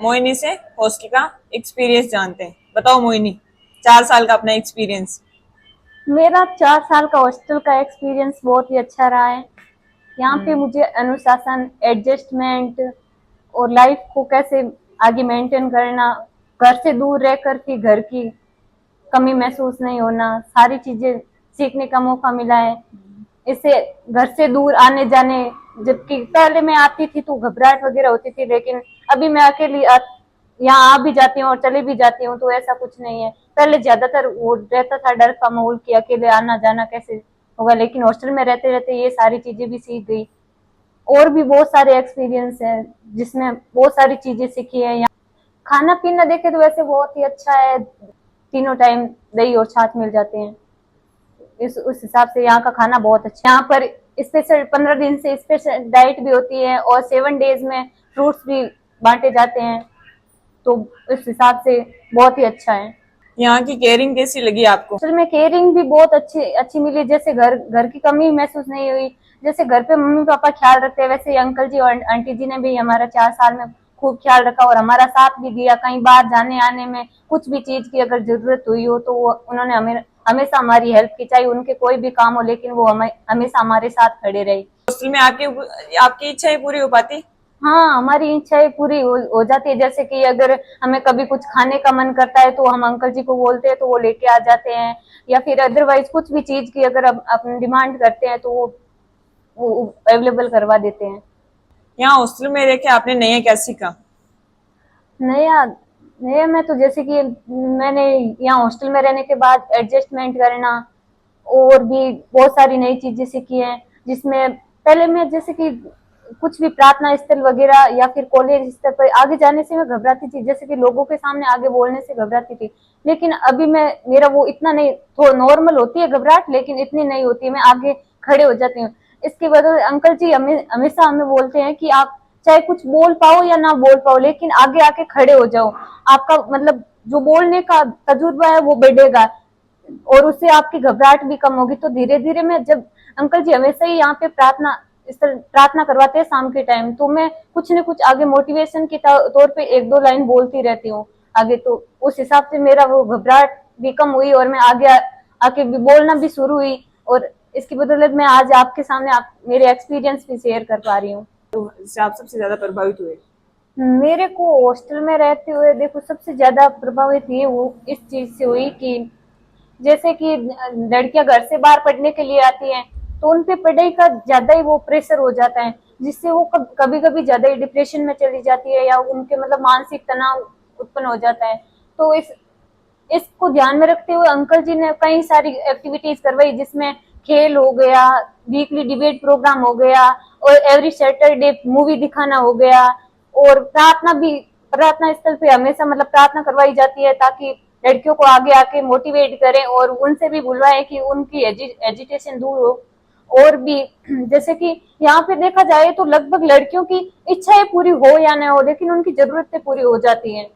मोहिनी से हॉस्टल का एक्सपीरियंस जानते हैं। बताओ मोहिनी, 4 साल का अपना एक्सपीरियंस। मेरा 4 साल का हॉस्टल का एक्सपीरियंस बहुत ही अच्छा रहा है। यहाँ पे हम्म। मुझे अनुशासन, एडजस्टमेंट और लाइफ को कैसे आगे मेंटेन करना, घर से दूर रह कर के घर की कमी महसूस नहीं होना, सारी चीजें सीखने का मौका मिला है। इससे घर से दूर आने जाने, जबकि पहले मैं आती थी तो घबराहट वगैरह होती थी, लेकिन अभी मैं अकेली यहाँ आ भी जाती हूँ और चली भी जाती हूँ, तो ऐसा कुछ नहीं है। पहले ज्यादातर वो रहता था डर का माहौल कि अकेले आना जाना कैसे होगा, लेकिन हॉस्टल में रहते रहते ये सारी चीजें भी सीख गई। और भी बहुत सारे एक्सपीरियंस है जिसमें बहुत सारी चीजें सीखी है। यहाँ खाना पीना देखे तो वैसे बहुत ही अच्छा है, तीनों टाइम दही और छाछ मिल जाते हैं। इस उस हिसाब से यहाँ का खाना बहुत अच्छा है। यहाँ पर स्पेशल 15 दिन से स्पेशल डाइट भी होती है और 7 डेज में फ्रूट्स भी बांटे जाते हैं, तो इस हिसाब से बहुत ही अच्छा है। यहाँ की केयरिंग कैसी लगी आपको? असल में केयरिंग भी बहुत अच्छी अच्छी मिली, जैसे घर घर की कमी महसूस नहीं हुई। जैसे घर पे मम्मी पापा ख्याल रखते हैं, वैसे अंकल जी और आंटी जी ने भी हमारा 4 साल में खूब ख्याल रखा और हमारा साथ भी दिया। कहीं बाहर जाने आने में कुछ भी चीज की अगर जरूरत हुई हो तो वो उन्होंने हमें हमेशा हमारी हेल्प की, चाहे उनके कोई भी काम हो, लेकिन वो हमें हमेशा हमारे साथ खड़े रहे। हॉस्टल में आपकी आपकी इच्छाएं पूरी हो पाती? हाँ, हमारी इच्छाएं पूरी हो जाती है। जैसे कि अगर हमें कभी कुछ खाने का मन करता है तो हम अंकल जी को बोलते हैं तो वो लेके आ जाते हैं, या फिर अदरवाइज कुछ भी चीज की अगर अपन डिमांड करते हैं तो वो अवेलेबल करवा देते हैं। यहाँ हॉस्टल में रह के आपने नया क्या सीखा? नया नया मैं तो जैसे कि मैंने यहाँ हॉस्टल में रहने के बाद एडजस्टमेंट करना और भी बहुत सारी नई चीजें सीखी हैं, जिसमें पहले मैं जैसे कि कुछ भी प्रार्थना स्थल वगैरह या फिर कॉलेज स्तर पर आगे जाने से मैं घबराती थी, जैसे कि लोगों के सामने आगे बोलने से घबराती थी। लेकिन अभी मैं मेरा वो इतना नहीं, थोड़ा नॉर्मल होती है घबराहट, लेकिन इतनी नहीं होती है, मैं आगे खड़े हो जाती हूँ। इसकी वजह से अंकल जी हमेशा हमें बोलते हैं कि आप चाहे कुछ बोल पाओ या ना बोल पाओ, लेकिन आगे आके खड़े हो जाओ। आपका मतलब जो बोलने का तजुर्बा है वो बढ़ेगा और उससे आपकी घबराहट भी कम होगी। तो धीरे धीरे मैं जब अंकल जी हमेशा ही यहाँ पे प्रार्थना करवाते हैं शाम के टाइम, तो मैं कुछ न कुछ आगे मोटिवेशन के तौर पे एक दो लाइन बोलती रहती हूँ आगे, तो उस हिसाब से मेरा वो घबराहट भी कम हुई और मैं आगे आके भी बोलना भी शुरू हुई। और इसकी बदौलत मैं आज आपके सामने मेरे एक्सपीरियंस भी शेयर कर पा रही हूँ। जिससे आप सबसे ज्यादा प्रभावित हुए? मेरे को हॉस्टल में रहते हुए देखो सबसे ज्यादा प्रभावित ये वो इस चीज से हुई कि जैसे कि लड़कियां घर से बाहर पढ़ने के लिए आती हैं तो उन पे पढ़ाई का ज्यादा ही वो प्रेशर हो जाता है, जिससे वो कभी कभी ज्यादा ही डिप्रेशन में चली जाती है या उनके मतलब मानसिक तनाव उत्पन्न हो जाता है। तो इसको ध्यान में रखते हुए अंकल जी ने कई सारी एक्टिविटीज करवाई, जिसमें खेल हो गया, वीकली डिबेट प्रोग्राम हो गया और एवरी सैटरडे मूवी दिखाना हो गया। और प्रार्थना स्थल पे हमेशा मतलब प्रार्थना करवाई जाती है ताकि लड़कियों को आगे आके मोटिवेट करें और उनसे भी बुलवाएं कि उनकी एजिटेशन दूर हो। और भी जैसे कि यहाँ पे देखा जाए तो लगभग लड़कियों की इच्छाएं पूरी हो या ना हो, लेकिन उनकी जरूरतें पूरी हो जाती हैं।